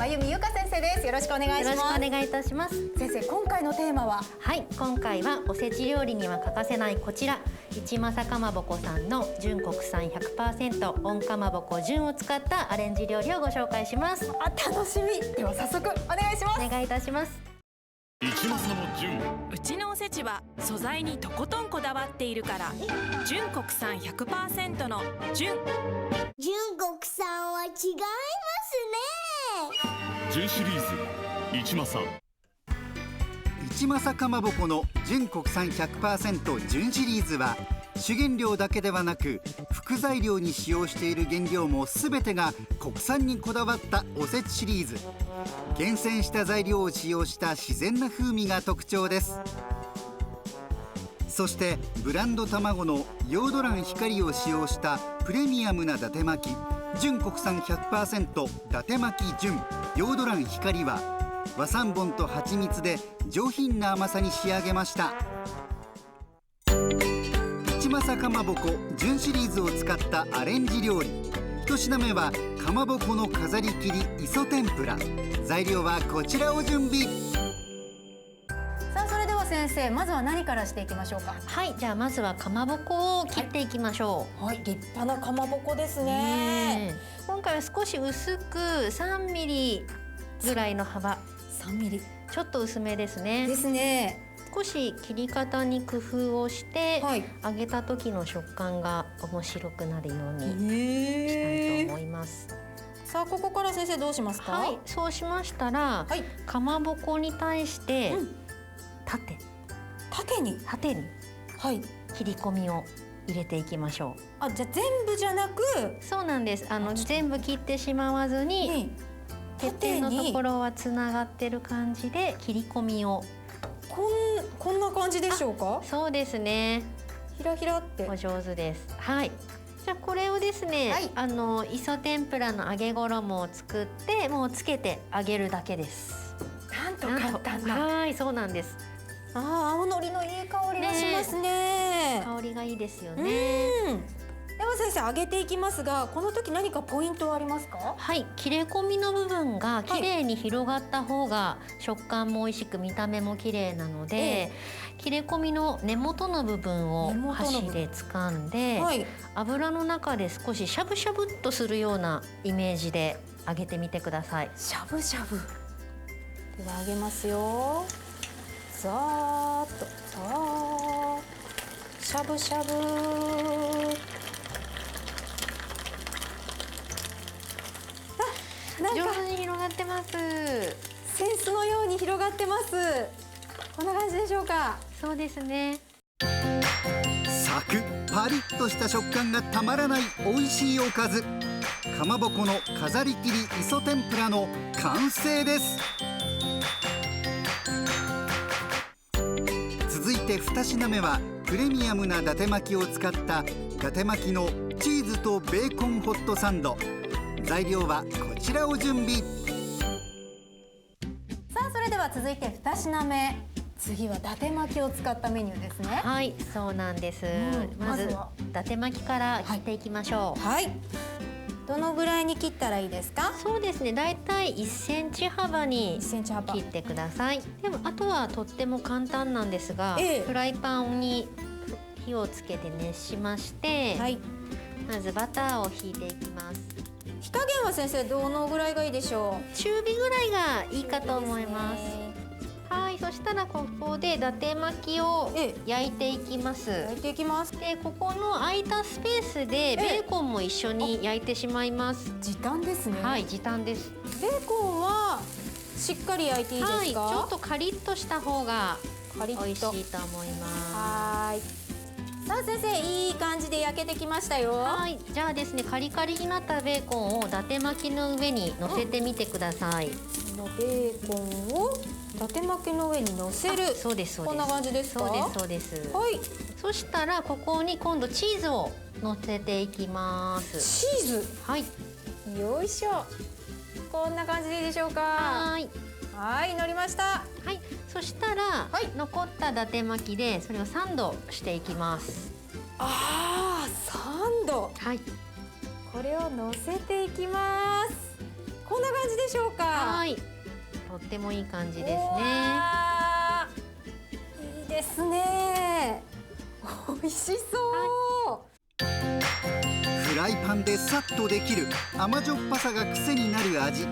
真由美由香先生です。よろしくお願いします。よろしくお願いいたします。先生、今回のテーマは？はい、今回はおせち料理には欠かせないこちら一政かまぼこさんの純国産 100% 温かまぼこ純を使ったアレンジ料理をご紹介します。楽しみ。では早速お願いします。お願いいたします。一政の純。うちのおせちは素材にとことんこだわっているから純国産 100% の純。純国産は違いますね。純シリーズ一政。一政かまぼこの純国産 100% 純シリーズは主原料だけではなく副材料に使用している原料も全てが国産にこだわったおせちシリーズ。厳選した材料を使用した自然な風味が特徴です。そしてブランド卵のヨード卵光を使用したプレミアムな伊達巻き純国産 100% 伊達巻き純ヨード卵光は和三盆と蜂蜜で上品な甘さに仕上げました。一政かまぼこ純シリーズを使ったアレンジ料理。一品目はかまぼこの飾り切り磯天ぷら。材料はこちらを準備。さあ、それでは先生、まずは何からしていきましょうか？はい、じゃあまずはかまぼこを切っていきましょう。はい、立派なかまぼこですね。今回は少し薄く3ミリぐらいの幅。3ミリ。ちょっと薄めですね。ですね。少し切り方に工夫をして、はい、揚げた時の食感が面白くなるようにしたいと思います。さあ、ここから先生どうしますか？はい、そうしましたら、はい、かまぼこに対して、縦に、はい、切り込みを入れていきましょう。あ、じゃあ全部じゃなく、そうなんです。全部切ってしまわずに、てっぺんのところはつながってる感じで切り込みを。こんな感じでしょうか？そうですね。ひらひらって。お上手です。はい。じゃあこれをですね、はい、磯天ぷらの揚げ衣を作ってもうつけて揚げるだけです。なんと簡単な。はい、そうなんです。青のりのいい香りがしますね。香りがいいですよね。では先生、揚げていきますが、この時何かポイントはありますか？はい、切れ込みの部分が綺麗に広がった方が食感も美味しく見た目も綺麗なので、切れ込みの根元の部分を箸で掴んで、油の中で少ししゃぶしゃぶっとするようなイメージで揚げてみてください。しゃぶしゃぶ。では揚げますよ。ざーっと、しゃぶしゃぶ。上手に広がってます。センスのように広がってます。こんな感じでしょうか？そうですね。サクッパリッとした食感がたまらない美味しいおかず。かまぼこの飾り切り磯天ぷらの完成です。続いて2品目はプレミアムな伊達巻きを使った伊達巻きのチーズとベーコンホットサンド。材料はこちらを準備。さあ、それでは続いて2品目。次は伊達巻きを使ったメニューですね。はい、そうなんです。まず伊達巻きから切っていきましょう。はい。どのぐらいに切ったらいいですか？そうですね、だいたい1センチ幅に切ってください。でもあとはとっても簡単なんですが、フライパンに火をつけて熱しまして、まずバターをひいていきます。火加減は先生、どのぐらいがいいでしょう？中火ぐらいがいいかと思います。はい、そしたらここで伊達巻きを焼いていきます。焼いていきます。で、ここの空いたスペースでベーコンも一緒に焼いてしまいます。時短ですね。はい、時短です。ベーコンはしっかり焼いていいですか？はい、ちょっとカリッとした方が美味しいと思います。はい。さあ先生、いい感じで焼けてきましたよ。はい、じゃあですね、カリカリになったベーコンを伊達巻きの上に乗せてみてください。このベーコンを伊達巻きの上に乗せる。そうです、そうです。こんな感じですか？そうです、そうです。はい。そしたらここに今度チーズを乗せていきます。チーズ。はい。よいしょ。こんな感じでいいでしょうか？はい。はい、乗りました。はい、そしたら、残った伊達巻きでそれをサンドしていきます。ああ、サンド。はい。これを乗せていきます。こんな感じでししょうか。はい、とってもいい感じですね。わー、いいですね。美味しそう。フライパンでさっとできる甘じょっぱさが癖になる味、伊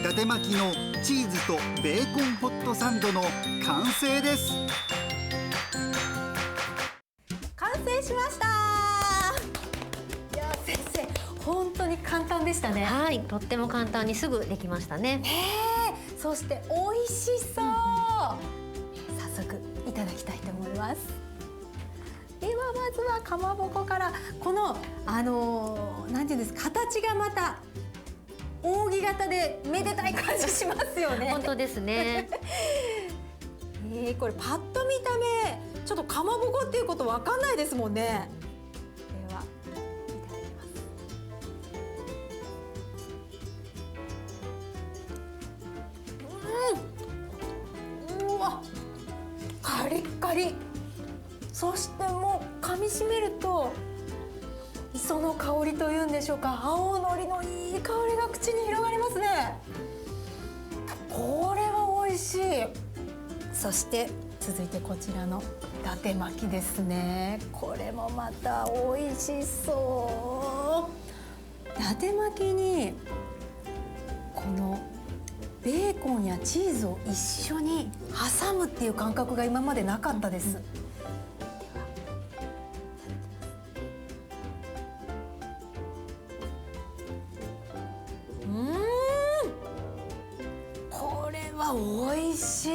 達巻きのチーズとベーコンホットサンドの完成です。完成しました。いや先生、本当に簡単でしたね。はい、とっても簡単にすぐできましたね。そして美味しそう。早速いただきたいと思います。ではまずはかまぼこから、このなんていうんですか、形がまた扇形でめでたい感じしますよね。本当ですね。これパッと見た目ちょっとかまぼこっていうことわかんないですもんね。ではいただきます。うわ、カリッカリ。そしてもう噛み締めると磯の香りというんでしょうか、青のりのいい香りが口に広がりますね。これは美味しい。そして続いてこちらの伊達巻きですね。これもまた美味しそう。伊達巻きにこのベーコンやチーズを一緒に挟むっていう感覚が今までなかったです。これは美味しい。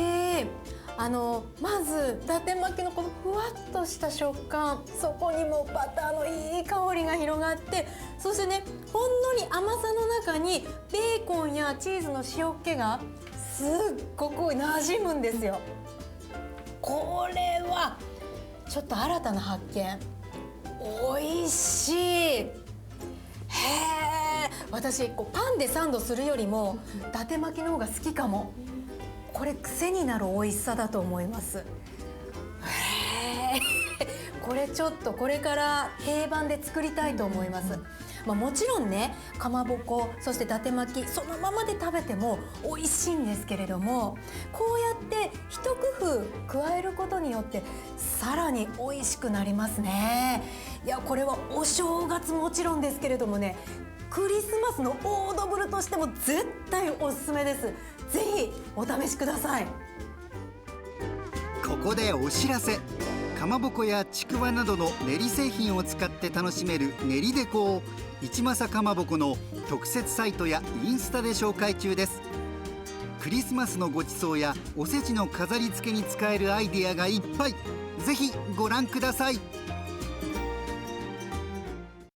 まず伊達巻きのこのふわっとした食感、そこにもバターのいい香りが広がって、そしてね、ほんのり甘さの中にベーコンやチーズの塩気がすっごく馴染むんですよ。これはちょっと新たな発見。美味しい。へえ、私パンでサンドするよりも伊達巻きの方が好きかも。これ癖になる美味しさだと思います。へえ、これちょっとこれから定番で作りたいと思います。もちろんね、かまぼこ、そして伊達巻きそのままで食べても美味しいんですけれども、こうやって一工夫加えることによってさらに美味しくなりますね。いや、これはお正月もちろんですけれどもね、クリスマスのオードブルとしても絶対おすすめです。ぜひお試しください。ここでお知らせ。かまぼこやちくわなどの練り製品を使って楽しめる練りデコを一政かまぼこの特設サイトやインスタで紹介中です。クリスマスのごちそうやおせちの飾り付けに使えるアイデアがいっぱい。ぜひご覧ください。